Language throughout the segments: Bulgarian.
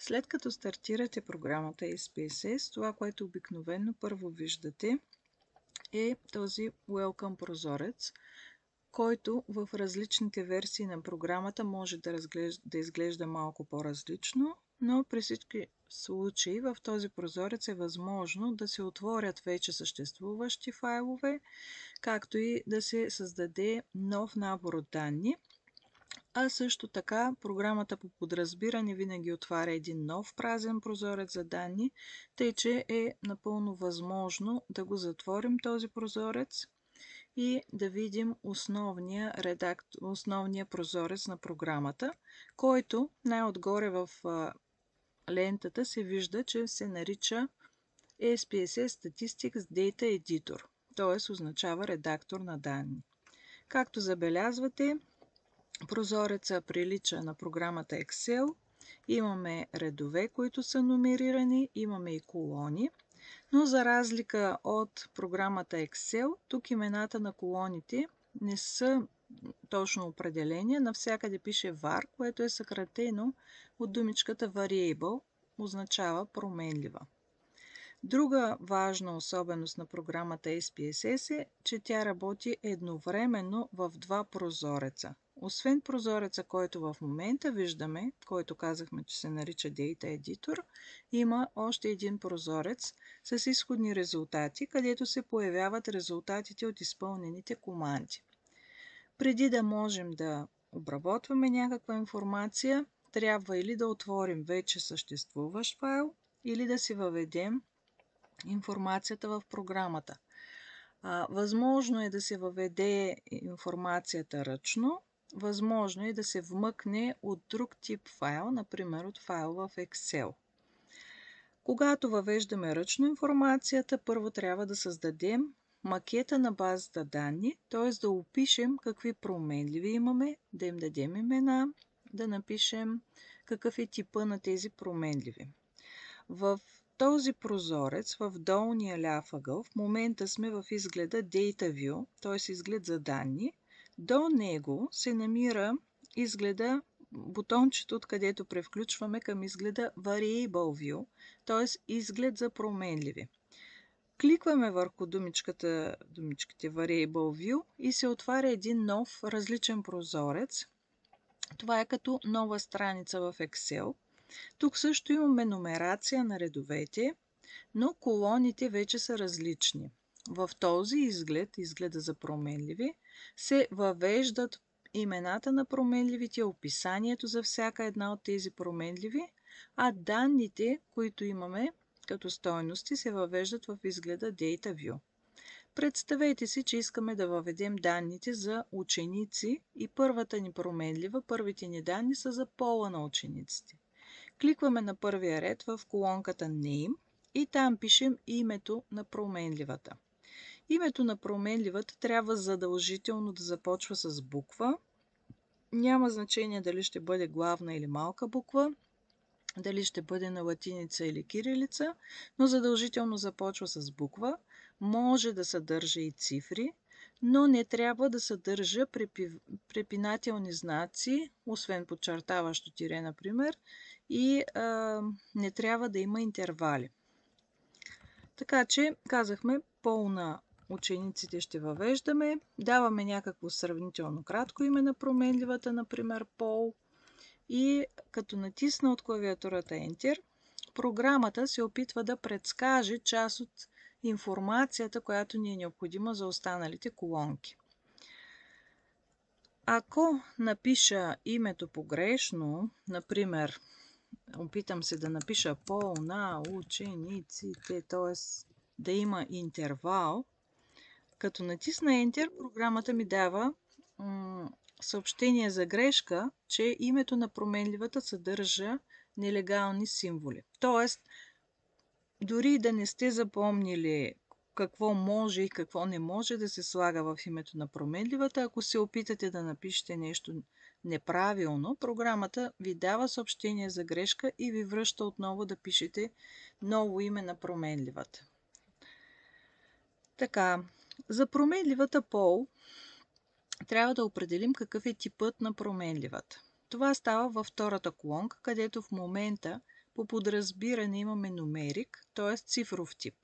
След като стартирате програмата SPSS, това, което обикновено първо виждате, е този Welcome прозорец, който в различните версии на програмата може да изглежда малко по-различно, но при всички случаи в този прозорец е възможно да се отворят вече съществуващи файлове, както и да се създаде нов набор от данни. А също така програмата по подразбиране винаги отваря един нов празен прозорец за данни, тъй че е напълно възможно да го затворим този прозорец и да видим основния прозорец на програмата, който най-отгоре в лентата се вижда, че се нарича SPSS Statistics Data Editor, т.е. означава редактор на данни. Както забелязвате, прозореца прилича на програмата Excel. Имаме редове, които са номерирани, имаме и колони, но за разлика от програмата Excel, тук имената на колоните не са точно определени. Навсякъде пише var, което е съкратено от думичката variable, означава променлива. Друга важна особеност на програмата SPSS е, че тя работи едновременно в два прозореца. Освен прозореца, който в момента виждаме, който казахме, че се нарича Data Editor, има още един прозорец с изходни резултати, където се появяват резултатите от изпълнените команди. Преди да можем да обработваме някаква информация, трябва или да отворим вече съществуващ файл, или да си въведем информацията в програмата. Възможно е да се въведе информацията ръчно, възможно е да се вмъкне от друг тип файл, например от файл в Excel. Когато въвеждаме ръчно информацията, първо трябва да създадем макета на базата данни, т.е. да опишем какви променливи имаме, да им дадем имена, да напишем какъв е типа на тези променливи. В този прозорец, в долния ляв ъгъл, в момента сме в изгледа Data View, т.е. изглед за данни. До него се намира изгледа, бутончето, откъдето превключваме към изгледа Variable View, т.е. изглед за променливи. Кликваме върху думичките Variable View и се отваря един нов различен прозорец. Това е като нова страница в Excel. Тук също имаме номерация на редовете, но колоните вече са различни. В този изгледа за променливи, се въвеждат имената на променливите, описанието за всяка една от тези променливи, а данните, които имаме като стойности, се въвеждат в изгледа Data View. Представете си, че искаме да въведем данните за ученици и първата ни променлива, първите ни данни са за пола на учениците. Кликваме на първия ред в колонката Name и там пишем името на променливата. Името на променливата трябва задължително да започва с буква. Няма значение дали ще бъде главна или малка буква, дали ще бъде на латиница или кирилица, но задължително започва с буква. Може да съдържа и цифри, но не трябва да съдържа препинателни знаци, освен подчертаващо тире, например, и не трябва да има интервали. Така че, казахме, пол на учениците ще въвеждаме, даваме някакво сравнително кратко име на променливата, например пол, и като натисна от клавиатурата Enter, програмата се опитва да предскаже част от информацията, която ни е необходима за останалите колонки. Ако напиша името погрешно, например, опитам се да напиша пол на учениците, т.е. да има интервал, като натисна Enter, програмата ми дава съобщение за грешка, че името на променливата съдържа нелегални символи. Тоест, дори да не сте запомнили какво може и какво не може да се слага в името на променливата, ако се опитате да напишете нещо неправилно, програмата ви дава съобщение за грешка и ви връща отново да пишете ново име на променливата. Така, за променливата пол трябва да определим какъв е типът на променливата. Това става във втората колонка, където в момента по подразбиране имаме нумерик, т.е. цифров тип.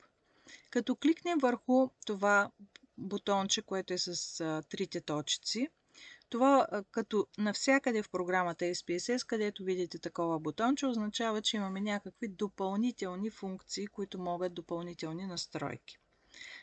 Като кликнем върху това бутонче, което е с трите точици, това като навсякъде в програмата SPSS, където видите такова бутонче, означава, че имаме някакви допълнителни функции, които могат допълнителни настройки.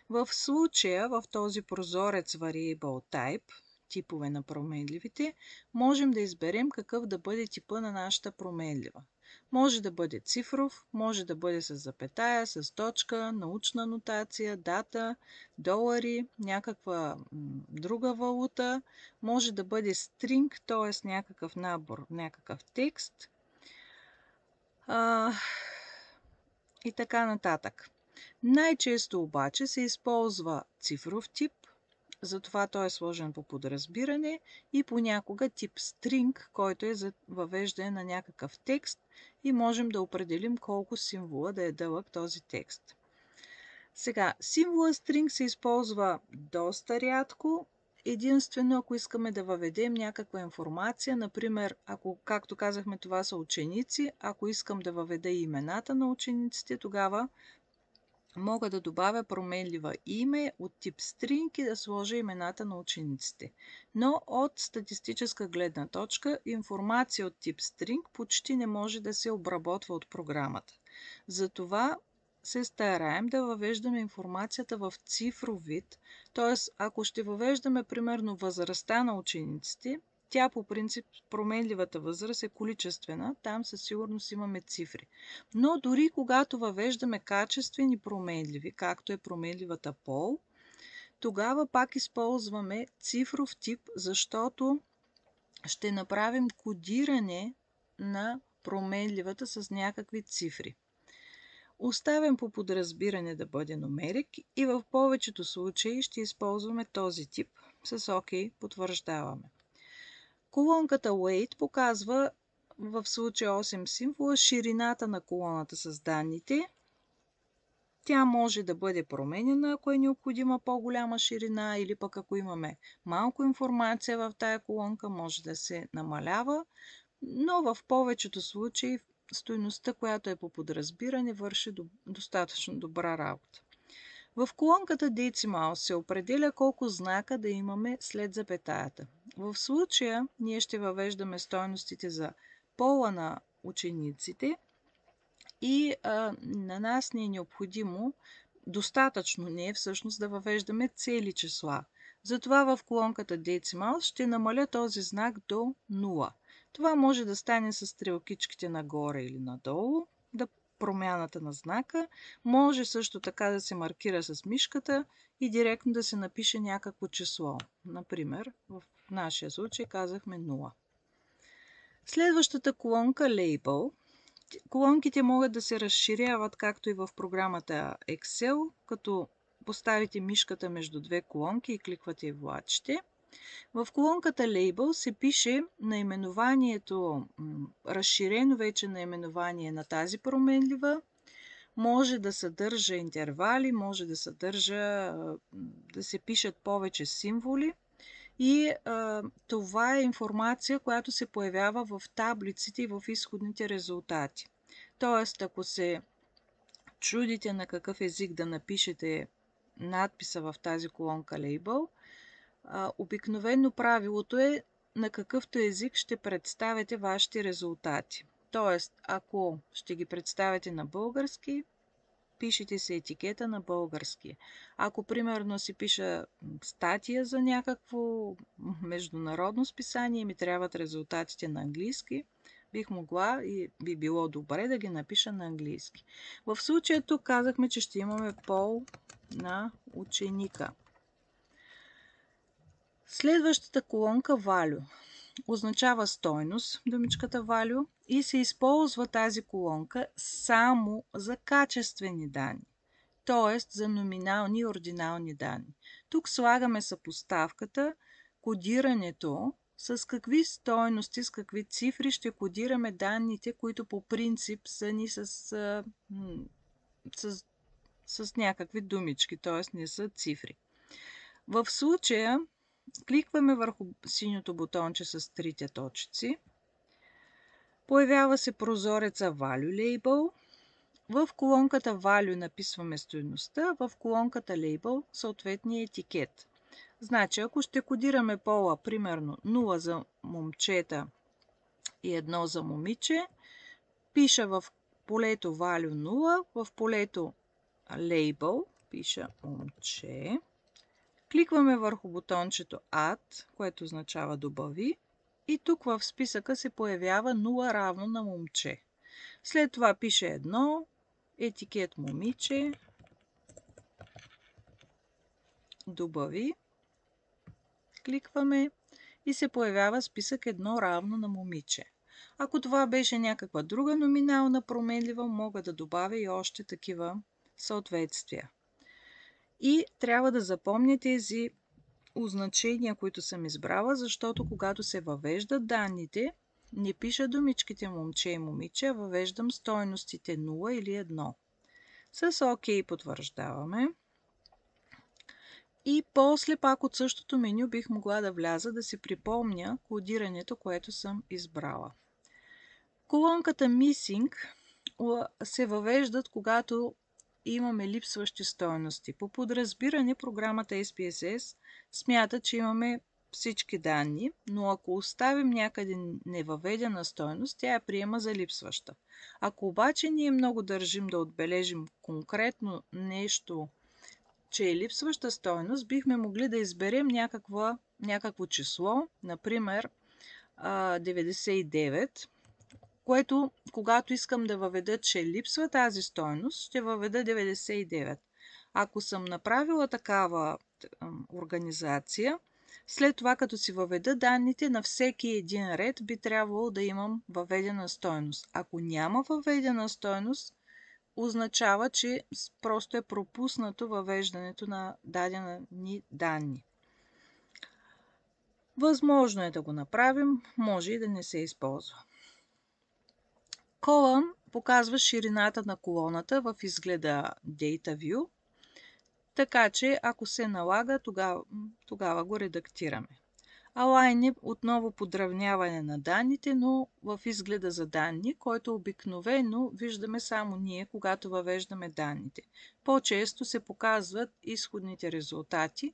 В случая, в този прозорец Variable Type, типове на променливите, можем да изберем какъв да бъде типа на нашата променлива. Може да бъде цифров, може да бъде с запетая, с точка, научна нотация, дата, долари, някаква друга валута, може да бъде string, т.е. някакъв набор, някакъв текст и така нататък. Най-често обаче се използва цифров тип, затова той е сложен по подразбиране, и понякога тип string, който е за въвеждане на някакъв текст и можем да определим колко символа да е дълъг този текст. Сега, символа string се използва доста рядко, единствено ако искаме да въведем някаква информация, например, ако, както казахме, това са ученици, ако искам да въведа имената на учениците, тогава мога да добавя променлива име от тип string и да сложа имената на учениците. Но от статистическа гледна точка, информация от тип string почти не може да се обработва от програмата. Затова се стараем да въвеждаме информацията в цифров вид, т.е. ако ще въвеждаме примерно възрастта на учениците, тя по принцип, променливата възраст е количествена, там със сигурност имаме цифри. Но дори когато въвеждаме качествени променливи, както е променливата пол, тогава пак използваме цифров тип, защото ще направим кодиране на променливата с някакви цифри. Оставям по подразбиране да бъде нумерик и в повечето случаи ще използваме този тип. С ОК потвърждаваме. Колонката Weight показва в случая 8 символа ширината на колоната с данните. Тя може да бъде променена, ако е необходима по-голяма ширина, или пък ако имаме малко информация в тая колонка, може да се намалява, но в повечето случаи стойността, която е по подразбиране, върши достатъчно добра работа. В колонката Decimal се определя колко знака да имаме след запетаята. В случая ние ще въвеждаме стойностите за пола на учениците и на нас не е необходимо, достатъчно не е всъщност да въвеждаме цели числа. Затова в колонката Decimal ще намаля този знак до 0. Това може да стане с стрелкичките нагоре или надолу, промяната на знака. Може също така да се маркира с мишката и директно да се напише някакво число. Например, в нашия случай казахме 0. Следващата колонка Label. Колонките могат да се разширяват, както и в програмата Excel, като поставите мишката между две колонки и кликвате влачите. В колонката Label се пише наименованието, разширено вече наименование на тази променлива. Може да съдържа интервали, може да съдържа, да се пишат повече символи. И това е информация, която се появява в таблиците и в изходните резултати. Тоест, ако се чудите на какъв език да напишете надписа в тази колонка Label, обикновено правилото е на какъвто език ще представяте вашите резултати. Тоест, ако ще ги представяте на български, пишете се етикета на български. Ако примерно си пиша статия за някакво международно списание и ми трябват резултатите на английски, бих могла и би било добре да ги напиша на английски. В случая тук казахме, че ще имаме пол на ученика. Следващата колонка Value означава стойност, думичката Value, и се използва тази колонка само за качествени данни, т.е. за номинални и ординални данни. Тук слагаме съпоставката, кодирането, с какви стойности, с какви цифри ще кодираме данните, които по принцип са ни с някакви думички, т.е. не са цифри. В случая кликваме върху синьото бутонче с трите точици Появява се прозореца Value Label. В колонката Value написваме стойността, в колонката Label съответния етикет. Значи, ако ще кодираме пола, примерно 0 за момчета и 1 за момиче, пиша в полето Value 0, в полето Label пиша момче. Кликваме върху бутончето Add, което означава добави, и тук в списъка се появява 0 равно на момче. След това пише 1, етикет момиче, добави, кликваме и се появява списък 1 равно на момиче. Ако това беше някаква друга номинална променлива, мога да добавя и още такива съответствия. И трябва да запомня тези означения, които съм избрала, защото когато се въвеждат данните, не пиша думичките момче и момиче, а въвеждам стойностите 0 или 1. С ОК потвърждаваме. И после пак от същото меню бих могла да вляза да си припомня кодирането, което съм избрала. Колонката Missing се въвеждат, когато имаме липсващи стойности. По подразбиране програмата SPSS смята, че имаме всички данни, но ако оставим някъде невъведена стойност, тя я приема за липсваща. Ако обаче ние много държим да отбележим конкретно нещо, че е липсваща стойност, бихме могли да изберем някакво число, например 99, което, когато искам да въведа, че липсва тази стойност, ще въведа 99. Ако съм направила такава организация, след това, като си въведа данните, на всеки един ред би трябвало да имам въведена стойност. Ако няма въведена стойност, означава, че просто е пропуснато въвеждането на дадени данни. Възможно е да го направим, може и да не се използва. Column показва ширината на колоната в изгледа Data View, така че ако се налага, тогава го редактираме. Align е отново подравняване на данните, но в изгледа за данни, който обикновено виждаме само ние, когато въвеждаме данните. По-често се показват изходните резултати,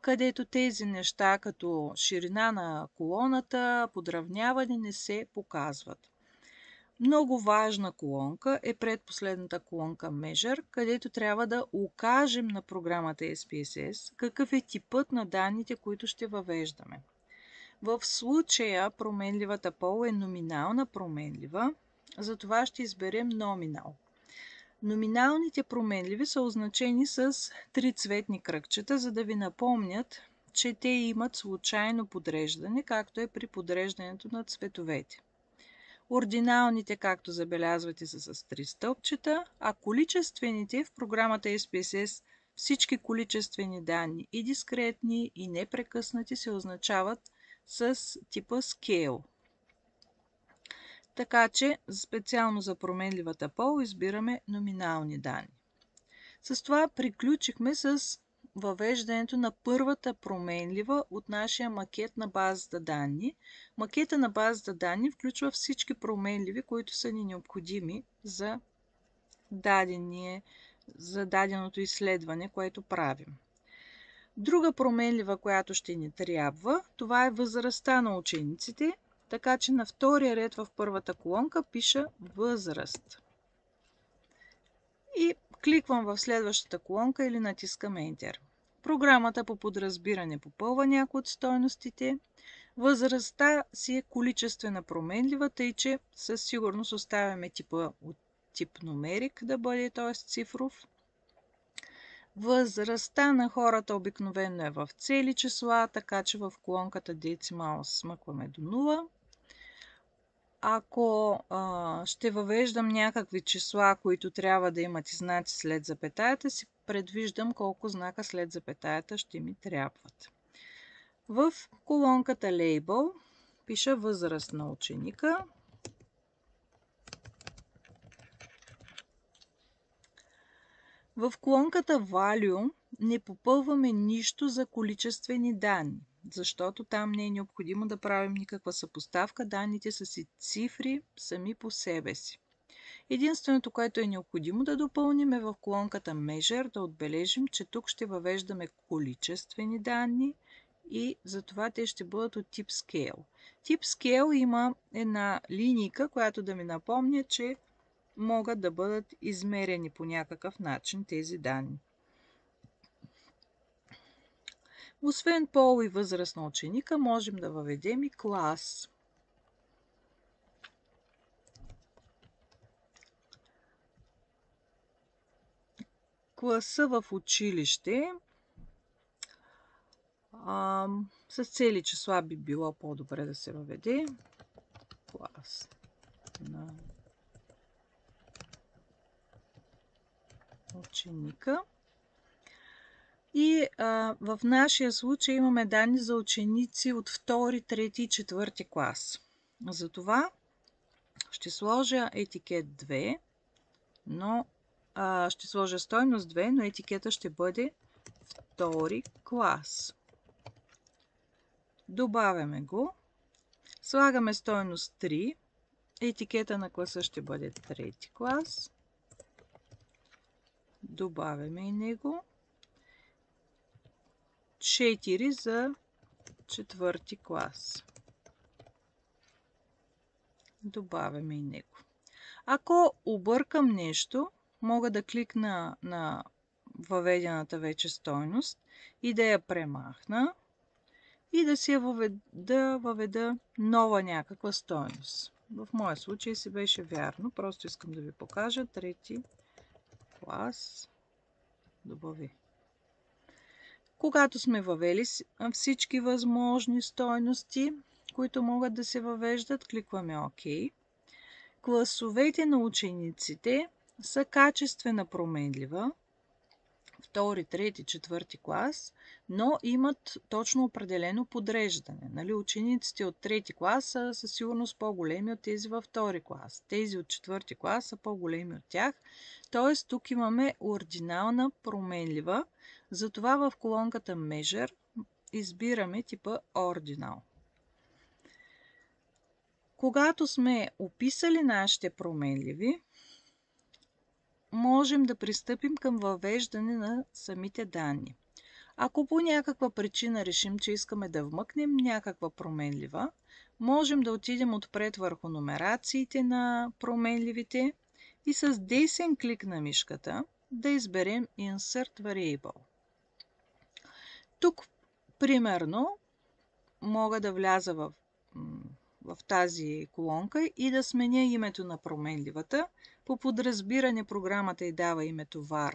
където тези неща, като ширина на колоната, подравняване, не се показват. Много важна колонка е предпоследната колонка Measure, където трябва да укажем на програмата SPSS какъв е типът на данните, които ще въвеждаме. В случая променливата пол е номинална променлива, затова ще изберем Nominal. Номиналните променливи са означени с три цветни кръгчета, за да ви напомнят, че те имат случайно подреждане, както е при подреждането на цветовете. Ординалните, както забелязвате, са с три стълбчета, а количествените в програмата SPSS всички количествени данни и дискретни, и непрекъснати се означават с типа Scale. Така че специално за променливата пол избираме номинални данни. С това приключихме с въвеждането на първата променлива от нашия макет на базата данни. Макета на базата данни включва всички променливи, които са ни необходими за даденото изследване, което правим. Друга променлива, която ще ни трябва, това е възрастта на учениците, така че на втория ред в първата колонка пиша възраст. И кликвам в следващата колонка или натискам Enter. Програмата по подразбиране попълва някои от стойностите. Възрастта си е количествена променлива, тъй че със сигурност оставяме типа от тип numeric да бъде, т.е. цифров. Възрастта на хората обикновено е в цели числа, така че в колонката Decimal смъкваме до 0. Ако ще въвеждам някакви числа, които трябва да имат и знаци след запетаята, си предвиждам колко знака след запетаята ще ми трябват. В колонката Label пиша възраст на ученика. В колонката Value не попълваме нищо за количествени данни. защото там не е необходимо да правим никаква съпоставка. Данните са си цифри сами по себе си. Единственото, което е необходимо да допълним е в колонката Measure да отбележим, че тук ще въвеждаме количествени данни и затова те ще бъдат от тип Scale. Тип Scale има една линийка, която да ми напомня, че могат да бъдат измерени по някакъв начин тези данни. Освен пол и възраст на ученика, можем да въведем и клас. Класа в училище с цели числа би било по-добре да се въведе. Клас на ученика. И в нашия случай имаме данни за ученици от 2, 3 и 4 клас. Затова ще сложа етикет 2, но ще сложа стойност 2, но етикета ще бъде 2 клас. Добавяме го. Слагаме стойност 3. Етикета на класа ще бъде 3 клас. Добавяме и него. 4 за 4 клас. Добавяме и него. Ако объркам нещо, мога да кликна на въведената вече стойност и да я премахна и да въведа нова някаква стойност. В моя случай си беше вярно, просто искам да ви покажа 3 клас. Добави. Когато сме въвели всички възможни стойности, които могат да се въвеждат, кликваме ОК. Класовете на учениците са качествена променлива, 2, 3, 4 клас, но имат точно определено подреждане. Учениците от 3 клас са със сигурност по-големи от тези във 2 клас. Тези от 4 клас са по-големи от тях. Т.е. тук имаме ординална променлива. Затова в колонката Measure избираме типа Ordinal. Когато сме описали нашите променливи, можем да пристъпим към въвеждане на самите данни. Ако по някаква причина решим, че искаме да вмъкнем някаква променлива, можем да отидем отпред върху номерациите на променливите и с десен клик на мишката да изберем Insert Variable. Тук, примерно, мога да вляза в тази колонка и да сменя името на променливата. По подразбиране програмата й дава името var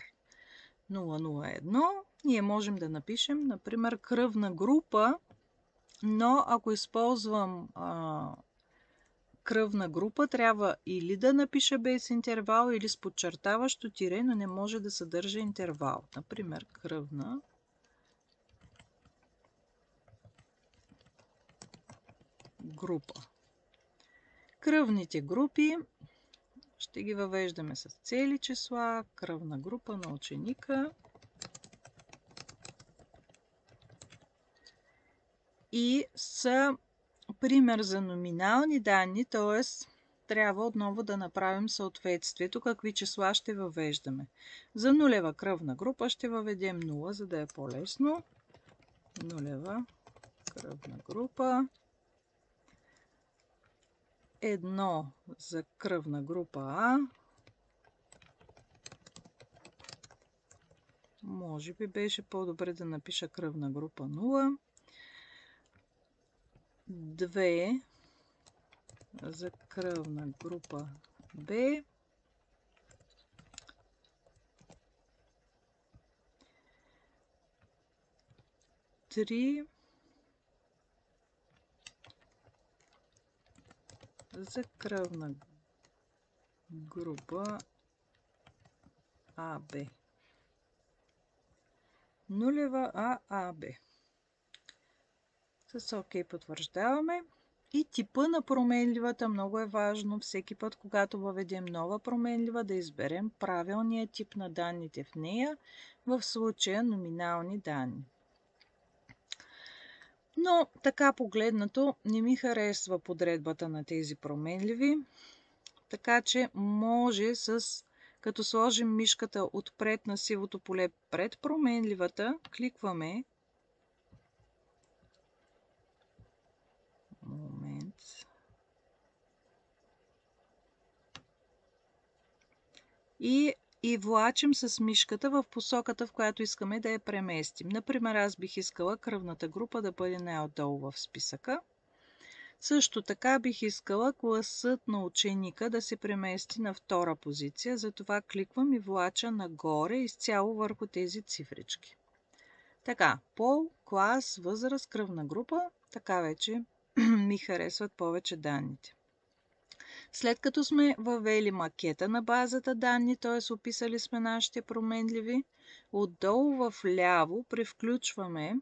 001. Ние можем да напишем, например, кръвна група, но ако използвам кръвна група, трябва или да напиша без интервал, или с подчертаващо тире, но не може да съдържа интервал. Например, кръвна група. Кръвните групи ще ги въвеждаме с цели числа, кръвна група на ученика и са пример за номинални данни, т.е. трябва отново да направим съответствието, какви числа ще въвеждаме. За нулева кръвна група ще въведем 0, за да е по-лесно. Нулева кръвна група. 1 за кръвна група А. Може би беше по-добре да напиша кръвна група 0. 2 за кръвна група Б. 3 за кръвна група АБ. Нулева ААБ. С ОК потвърждаваме. И типа на променливата много е важно. Всеки път, когато въведем нова променлива, да изберем правилния тип на данните в нея, в случая номинални данни. Но така погледнато не ми харесва подредбата на тези променливи, така че може като сложим мишката отпред на сивото поле пред променливата, кликваме. Момент. И влачим с мишката в посоката, в която искаме да я преместим. Например, аз бих искала кръвната група да бъде най-отдолу в списъка. Също така бих искала класът на ученика да се премести на втора позиция, затова кликвам и влача нагоре изцяло върху тези цифрички. Така, пол, клас, възраст, кръвна група, така вече ми харесват повече данните. След като сме въвели макета на базата данни, т.е. описали сме нашите променливи, отдолу в ляво превключваме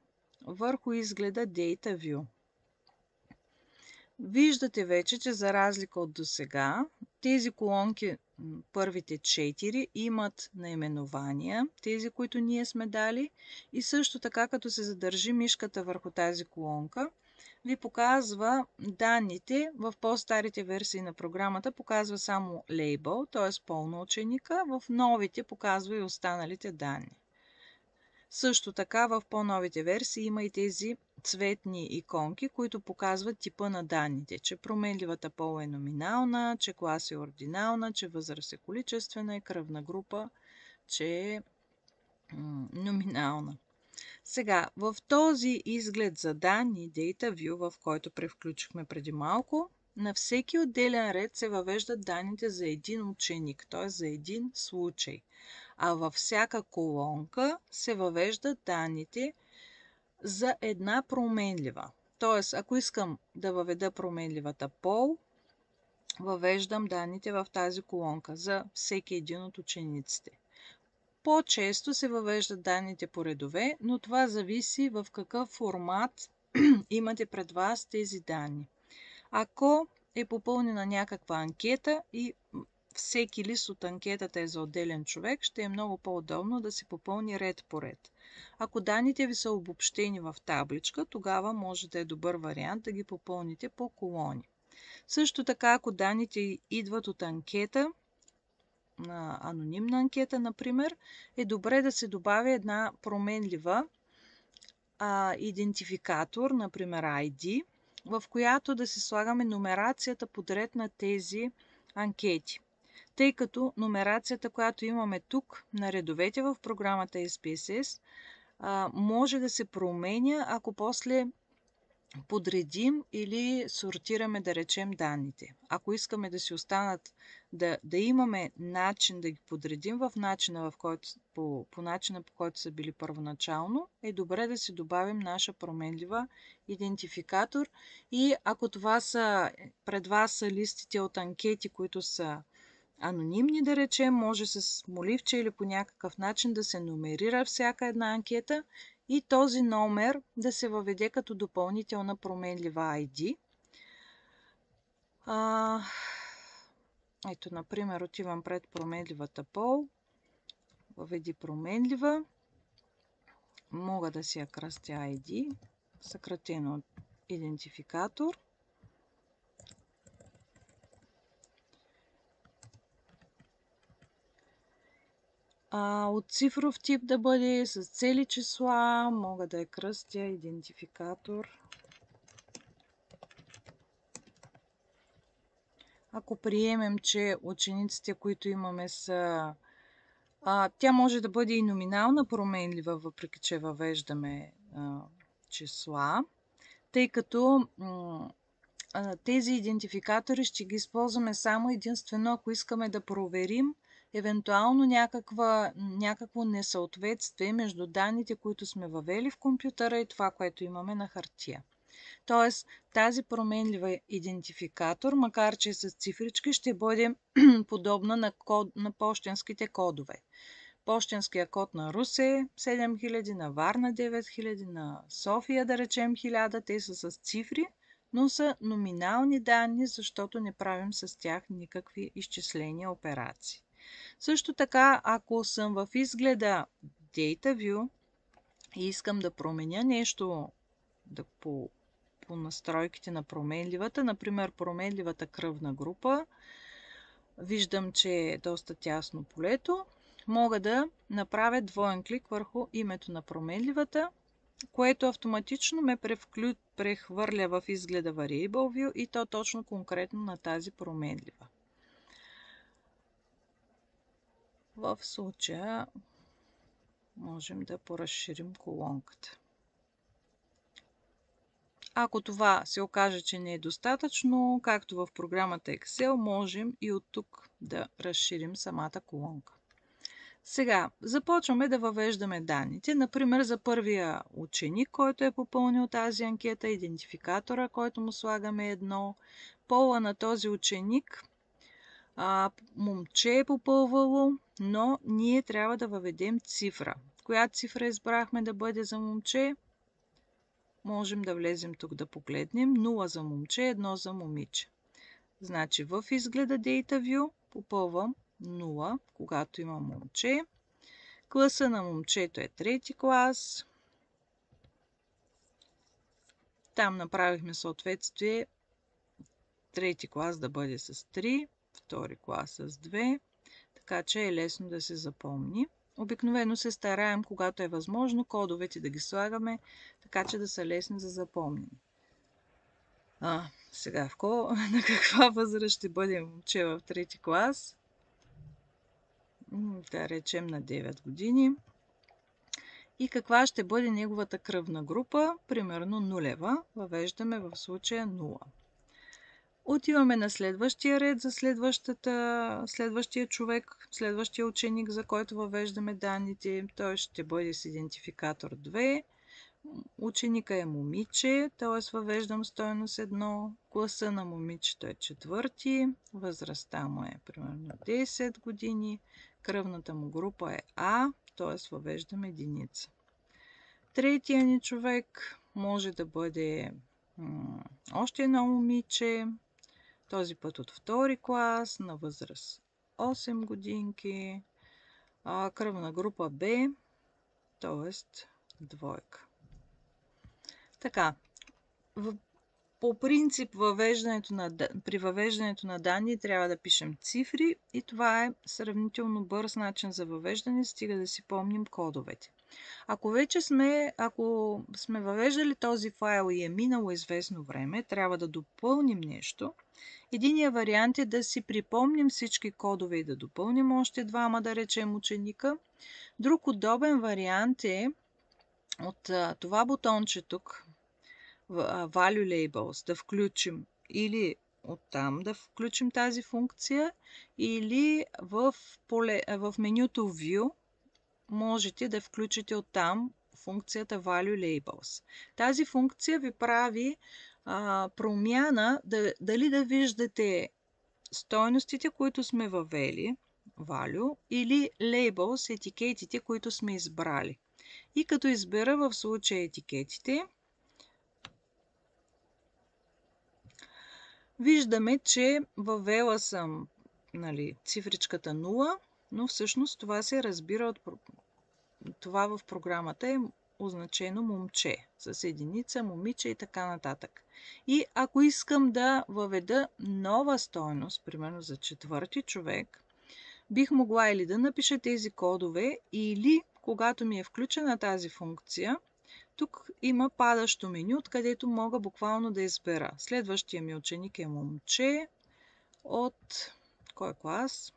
върху изгледа Data View. Виждате вече, че за разлика от досега, тези колонки, първите 4, имат наименования, тези, които ние сме дали, и също така, като се задържи мишката върху тази колонка, ви показва данните. В по-старите версии на програмата показва само label, т.е. пол на ученика, в новите показва и останалите данни. Също така в по-новите версии има и тези цветни иконки, които показват типа на данните, че променливата пол е номинална, че клас е ординална, че възраст е количествена и кръвна група, че е номинална. Сега, в този изглед за данни, Data View, в който превключихме преди малко, на всеки отделен ред се въвеждат данните за един ученик, т.е. за един случай. А във всяка колонка се въвеждат данните за една променлива. Т.е. ако искам да въведа променливата пол, въвеждам данните в тази колонка за всеки един от учениците. По-често се въвеждат данните по редове, но това зависи в какъв формат имате пред вас тези данни. Ако е попълнена някаква анкета и всеки лист от анкетата е за отделен човек, ще е много по-удобно да се попълни ред по ред. Ако данните ви са обобщени в табличка, тогава може да е добър вариант да ги попълните по колони. Също така, ако данните идват от анкета, на анонимна анкета, например, е добре да се добави една променлива идентификатор, например ID, в която да се слагаме номерацията подред на тези анкети. Тъй като номерацията, която имаме тук на редовете в програмата SPSS, може да се променя, ако после подредим или сортираме, да речем, данните. Ако искаме да си останат, да имаме начин да ги подредим по начина, по който са били първоначално, е добре да си добавим наша променлива идентификатор. И ако пред вас са листите от анкети, които са анонимни, да речем, може с моливче или по някакъв начин да се номерира всяка една анкета и този номер да се въведе като допълнителна променлива ID. Ето, например, отивам пред променливата пол, въведи променлива, мога да си я кръстя ID, съкратено от идентификатор. От цифров тип да бъде с цели числа, мога да я кръстя идентификатор. Ако приемем, че учениците, които имаме са... тя може да бъде и номинална променлива, въпреки че въвеждаме числа, тъй като тези идентификатори ще ги използваме само единствено, ако искаме да проверим евентуално някакво несъответствие между данните, които сме въвели в компютъра и това, което имаме на хартия. Тоест, тази променлива идентификатор, макар че е с цифрички, ще бъде подобна на пощенските кодове. Пощенския код на Русе 7000, на Варна 9000, на София, да речем, 1000, те са с цифри, но са номинални данни, защото не правим с тях никакви изчисления, операции. Също така, ако съм в изгледа Data View и искам да променя нещо по настройките на променливата. Например, променливата кръвна група. Виждам, че е доста тясно полето. Мога да направя двоен клик върху името на променливата, което автоматично ме прехвърля в изгледа Variable View и то точно конкретно на тази променлива. В случая можем да поразширим колонката. Ако това се окаже, че не е достатъчно, както в програмата Excel, можем и от тук да разширим самата колонка. Сега започваме да въвеждаме данните. Например, за първия ученик, който е попълнил тази анкета, идентификатора, който му слагаме 1, пола на този ученик, момче е попълвало, но ние трябва да въведем цифра. Коя цифра избрахме да бъде за момче? Можем да влезем тук да погледнем. 0 за момче, 1 за момиче. Значи в изгледа Data View попълвам 0, когато има момче. Класа на момчето е 3 клас. Там направихме съответствие 3 клас да бъде с 3, 2 клас с 2, така че е лесно да се запомни. Обикновено се стараем, когато е възможно, кодовете да ги слагаме, така че да са лесни за запомнене. Сега на каква възраст ще бъде момче в 3 клас? Да речем на 9 години. И каква ще бъде неговата кръвна група? Примерно нулева. Въвеждаме в случая 0. Отиваме на следващия ред за следващия човек, следващия ученик, за който въвеждаме данните. Той ще бъде с идентификатор 2. Ученика е момиче, т.е. въвеждам стойност 1. Класа на момичето е 4. Възрастта му е примерно 10 години. Кръвната му група е А, т.е. въвеждам единица. Третия ни човек може да бъде още едно момиче, този път от 2 клас, на възраст 8 годинки, кръвна група Б, т.е. двойка. Така, по принцип при въвеждането на данни трябва да пишем цифри и това е сравнително бърз начин за въвеждане, стига да си помним кодовете. Ако сме въвеждали този файл и е минало известно време, трябва да допълним нещо. Единият вариант е да си припомним всички кодове и да допълним още двама, да речем ученика. Друг удобен вариант е от това бутонче тук, Value Labels, да включим или оттам да включим тази функция, или в менюто View можете да включите оттам функцията Value Labels. Тази функция ви прави промяна дали да виждате стойностите, които сме въвели, value, или labels, етикетите, които сме избрали. И като избера в случая етикетите, виждаме, че въвела съм цифричката 0, но всъщност това се разбира от това в програмата е означено момче, с единица, момиче и така нататък. И ако искам да въведа нова стойност, примерно за 4 човек, бих могла или да напиша тези кодове, или когато ми е включена тази функция, тук има падащо меню, откъдето мога буквално да избера. Следващия ми ученик е момче от кой клас?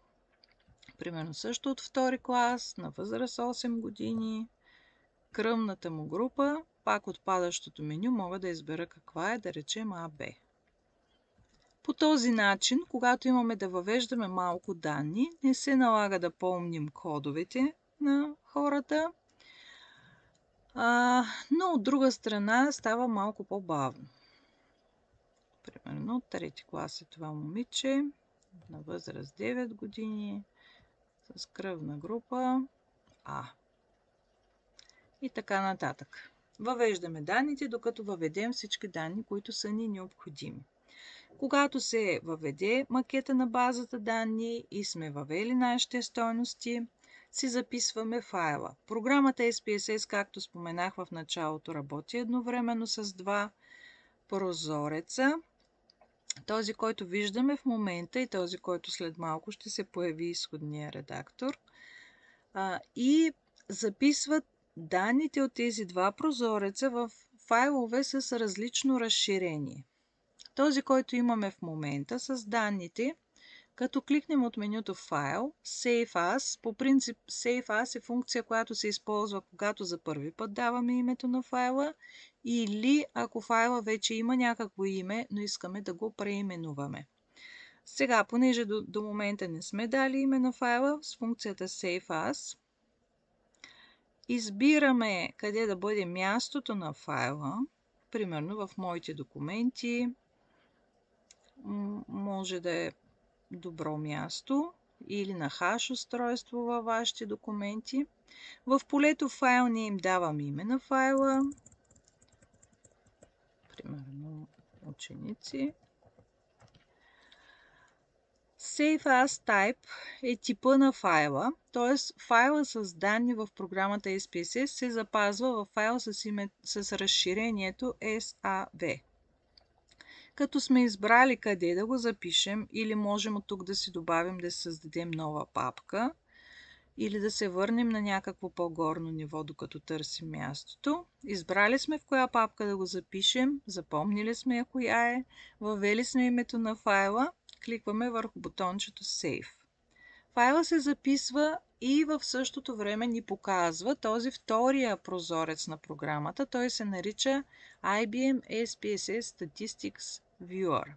Примерно също от 2 клас, на възраст 8 години. Кръвната му група, пак от падащото меню, мога да избера каква е, да речем АБ. По този начин, когато имаме да въвеждаме малко данни, не се налага да помним кодовете на хората, но от друга страна става малко по-бавно. Примерно, 3 клас е това момиче, на възраст 9 години, с кръвна група А. И така нататък. Въвеждаме данните, докато въведем всички данни, които са ни необходими. Когато се въведе макета на базата данни и сме въвели нашите стойности, си записваме файла. Програмата SPSS, както споменах в началото, работи едновременно с два прозореца. Този, който виждаме в момента и този, който след малко ще се появи изходния редактор. И записват данните от тези два прозореца в файлове с различно разширение. Този, който имаме в момента с данните, като кликнем от менюто Файл, Save As, по принцип Save As е функция, която се използва, когато за първи път даваме името на файла или ако файла вече има някакво име, но искаме да го преименуваме. Сега, понеже до момента не сме дали име на файла, с функцията Save As, избираме къде да бъде мястото на файла, примерно в моите документи, може да е добро място или на хаш устройство във вашите документи. В полето файл ние им давам име на файла, примерно ученици. Save As Type е типа на файла, т.е. файла с данни в програмата SPSS се запазва в файл с разширението SAV. Като сме избрали къде да го запишем, или можем от тук да си добавим да създадем нова папка, или да се върнем на някакво по-горно ниво, докато търсим мястото. Избрали сме в коя папка да го запишем, запомнили сме я коя е, въвели сме името на файла, кликваме върху бутончето Save. Файла се записва и в същото време ни показва този втория прозорец на програмата. Той се нарича IBM SPSS Statistics Viewer.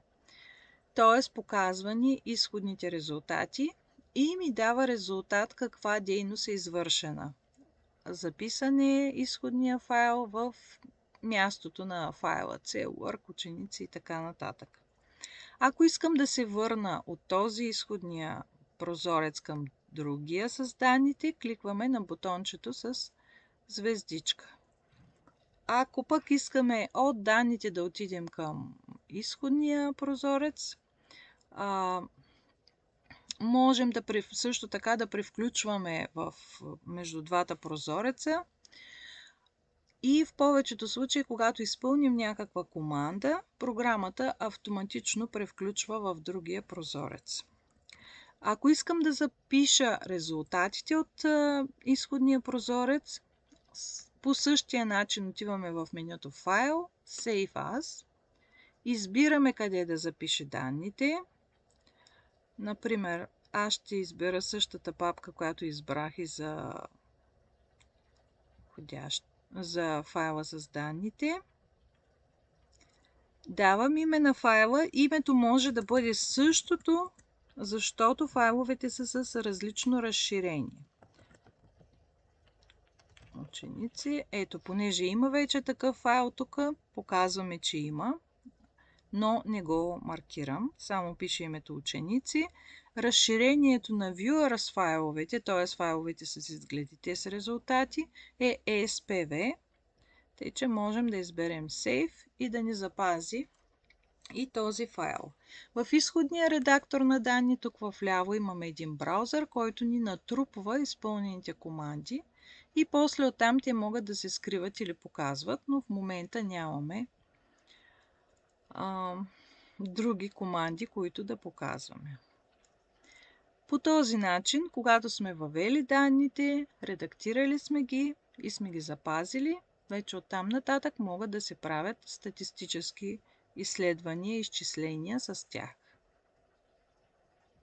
Т.е. показва ни изходните резултати и ми дава резултат каква дейност е извършена. Записан е изходния файл в мястото на файла, цел, work, ученици и така нататък. Ако искам да се върна от този изходния прозорец към другия с данните, кликваме на бутончето с звездичка. Ако пък искаме от данните да отидем към изходния прозорец, можем също така да превключваме между двата прозореца и в повечето случаи, когато изпълним някаква команда, програмата автоматично превключва в другия прозорец. Ако искам да запиша резултатите от изходния прозорец, по същия начин отиваме в менюто Файл, Save As, избираме къде да запише данните. Например, аз ще избера същата папка, която избрах и за файла с данните. Давам име на файла. Името може да бъде същото, защото файловете са с различно разширение. Ученици. Ето, понеже има вече такъв файл тук, показваме, че има, но не го маркирам. Само пише името ученици. Разширението на Viewer с файловете, т.е. файловете с изгледите с резултати, е SPV. Тъй, че можем да изберем Save и да ни запази и този файл. В изходния редактор на данни, тук в ляво имаме един браузър, който ни натрупва изпълнените команди и после оттам те могат да се скриват или показват, но в момента нямаме други команди, които да показваме. По този начин, когато сме въвели данните, редактирали сме ги и сме ги запазили, вече оттам нататък могат да се правят статистически изследвания и изчисления с тях.